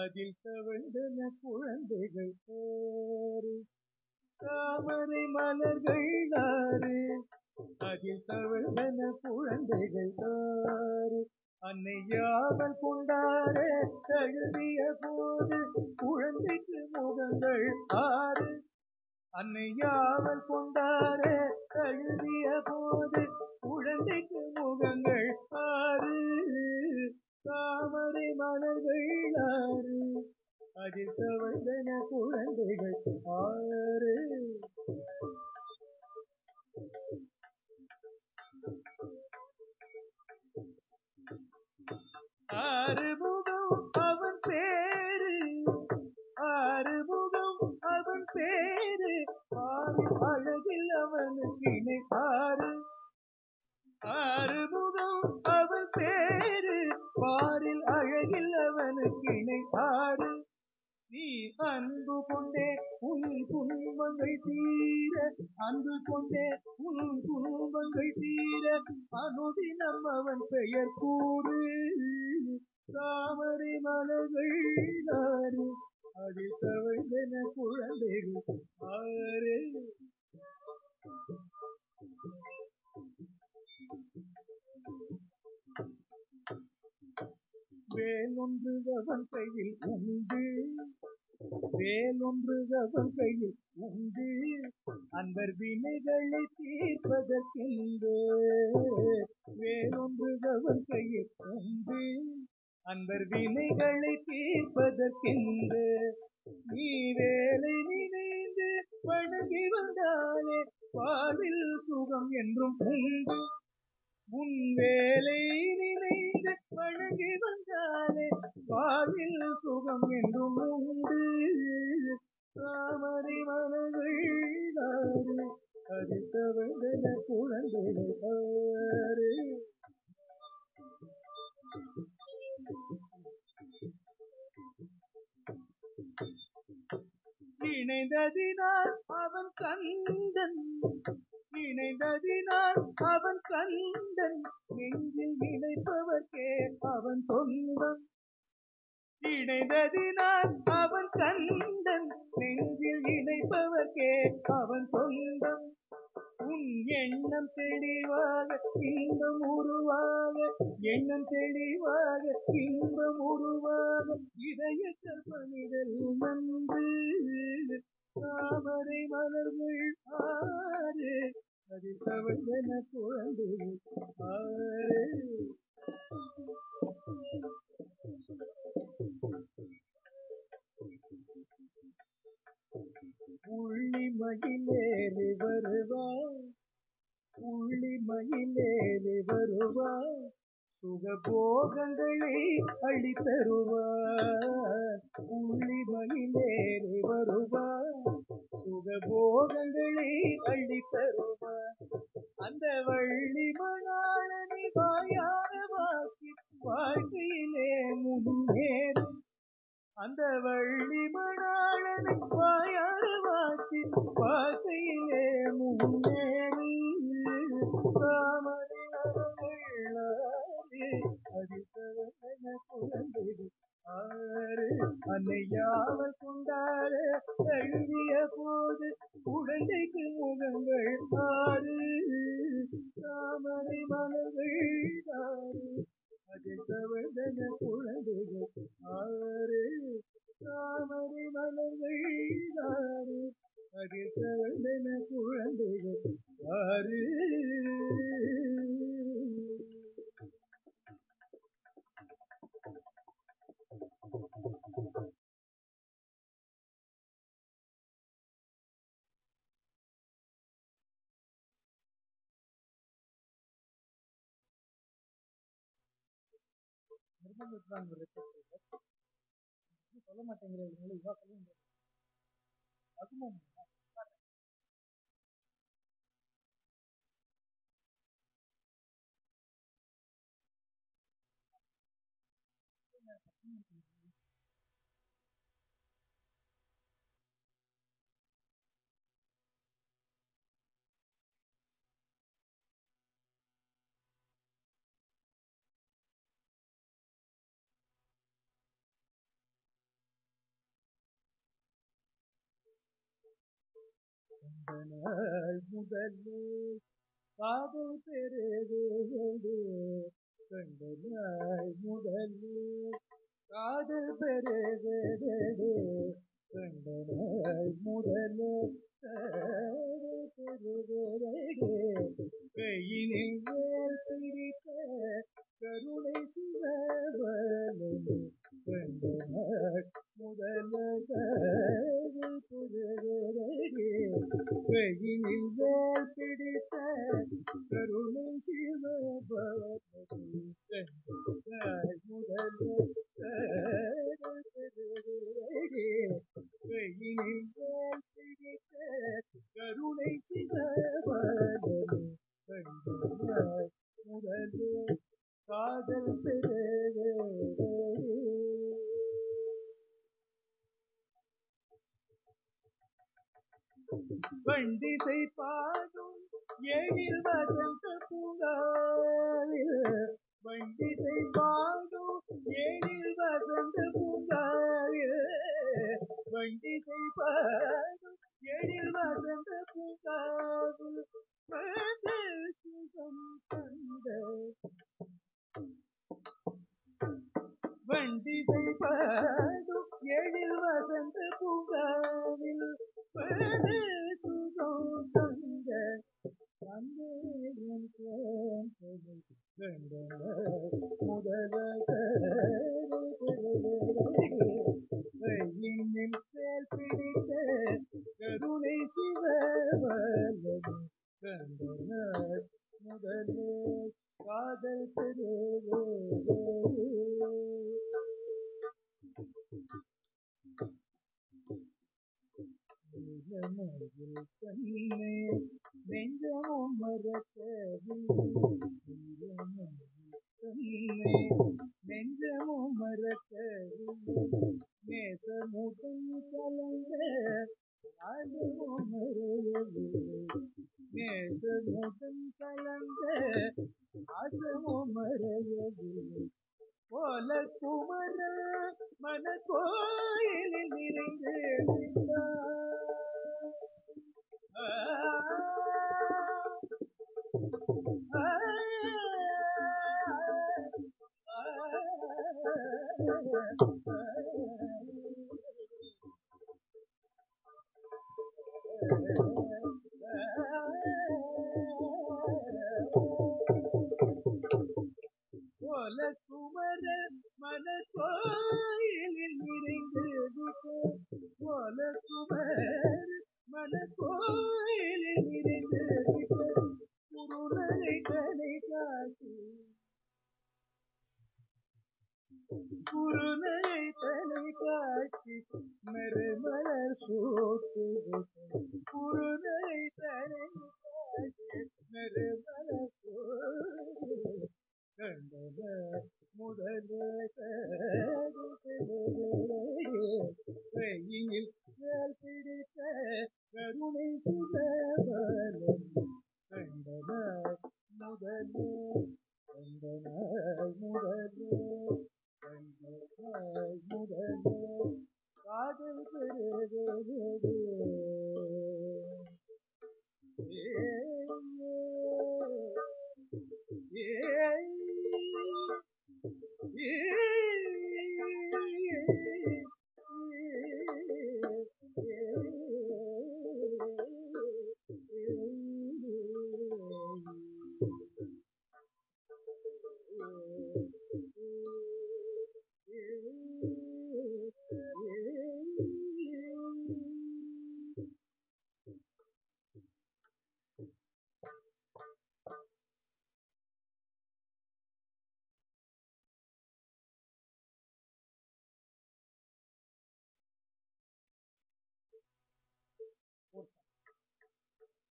அதில் தவழ்ந்தன குழந்தைகள் பாரு, தாமரை மலர்கள் நாறு, அதில் தவழ்ந்தன குழந்தைகள் பாரு. அன்னை யாவல் கொண்டாரே தழுவிய போது குழந்தைக்கு முகங்கள் ஆறு. அன்னை யாவல் கொண்டாரே தழுவிய போது குழந்தைக்கு முகங்கள் ஆறு. தாமரை மலர்கள் ஆறு, அதில் தவழ்ந்தன குழந்தைகள் ஆறு. ஆறுமுகம் அவன் பேரு, ஆறுமுகம் அவன் பேரு, ஆறு அழகில் அவனுக்கு இணை ஆறு. ஆறுமுகம் அவன் பேரு, பாரில் அழகில் அவனுக்கு இணை ஆறு. நீ அன்பு கொண்டே உன் துன்பங்கள் தீர, அன்பு கொண்டே உன் துன்பங்கள் தீர, அனுதினம் அவன் பெயர் கூறு. தாமரை மலர்கள் ஆறு, அதில் தவழ்ந்தன குழந்தைகள் ஆறு. வேலொன்று அவன் கையில் உண்டு, வேலொன்று அவன் கையில் உண்டு, அன்பர் வினைகளை தீர்ப்பதற்கென்று. வேலொன்று அவன் கையில் உண்டு, அன்பர் வினைகளை தீர்ப்பதற்கென்று. நீ வேலை நினைந்து வணங்கி வந்தாலே வாழ்வில் சுகம் என்றும் உண்டு. உன் வேலை நினைந்து வணங்கி வந்தாலே வாழ்வில் சுகம் என்றும் உண்டு. தாமரை மலர்கள் ஆறு, அதில் தவழ்ந்தன குழந்தைகள் ஆறு. இணைந்ததினால் அவன் கந்தன், இணைந்ததினால் அவன் கந்தன், நெஞ்சில் இணைப்பவர்க்கே அவன் சொந்தம். இணைந்ததினால் அவன் கந்தன், நெஞ்சில் இணைப்பவர்க்கே அவன் சொந்தம். உன் எண்ணம் தெளிவாக இன்பம் உருவாக, எண்ணம் தெளிவாக இன்பம் உருவாக, இதய கற்பனிதல் நன்று. தாமரை மலர்கள் ஆறு, அதில் தவழ்ந்தன குழந்தைகள் ஆறு. உள்ளி மயிலேறி வருவார், உள்ளி மயிலேறி வருவார், சுகபோகங்களை அளித்தருவார். உள்ளி மயிலேறி வருவார், சுகபோகங்களை அளித்தருவார். அந்த வள்ளி மணாளனை வாயார வாக்கி வாழ்க்கையிலே முன்னேறும். அந்த வள்ளி மணாளனை வாயார வாக்கி வாழ்க்கையிலே முன்னேறு. தாமரை மலர்கள் ஆறு, அதில் தவழ்ந்தன குழந்தைகள் ஆறு. அன்னை யாவல் கொண்டாட தழுவிய போது குழந்தைக்கு முகங்கள் ஆறு. தாமரை மலர்கள் ஆறு, அதில் தவழ்ந்தன குழந்தைகள் ஆறு. தாமரை மலர்கள் ஆறு, அதில் தவழ்ந்தன குழந்தைகள் ஆறு. சொல்ல மாட்டேங்கிறீங்க, இவா சொல்லுங்க. அதுவும் அந்த நாள் முதலே காதல் பெருகுதே கண்ட நாள் முதலே காதல் பெருகுதே கண்ட நாள் முதலே காதல் பெருகுதே கையினில் வேல் பிடித்த கருணை சிவபலமே கண்ட நாள் முதலே காதல் பெருகுதே கையினில் வேல் பிடித்த கருணை சிவபலமே கண்ட நாள் முதலே காதல் பெருகுதே கையினில் வேல் பிடித்த கருணை சிவபலமே கண்ட நாள் முதலே காதல் பெருகுதே வண்டிசை பாடும் எழில் வசந்த பூங்காவில் வண்டிசை பாடும் எழில் வசந்த பூங்காவில் வண்டிசை பாடும் எழில் வசந்த பூங்காவில் வந்து சுகம் தந்த வண்டிசை பாடும் எழில் வசந்த பூங்காவில் வந்து சுகம் தந்த அந்தேன் கேட்டதை கண்ட கையினில் வேல் பிடித்த கருணை சிவபலமே கண்ட நாள் முதலே காதல் பெருகுதே மயில் கண்ணே நெஞ்சமும் மறக்கவில்லை கண்ணே நெஞ்சமும் மறக்கவில்லை நேசமுடன் கலந்த ஆசமும் மறையவில்லை நேசமுடன் கலந்த ஆசமும் மறையவில்லை போல குமர மன கோயிலில் நிறைந்து போல குமர மன கோயிலில் நிறைந்து போல குமர மன கோயிலில் நிறைந்து குருநகை தலை காட்டி குருநகை தலை காட்டி மறுமலர் சூட்டு குருநகை தலை காட்டி மறுமலர் சூட்டு கண்ட முதலே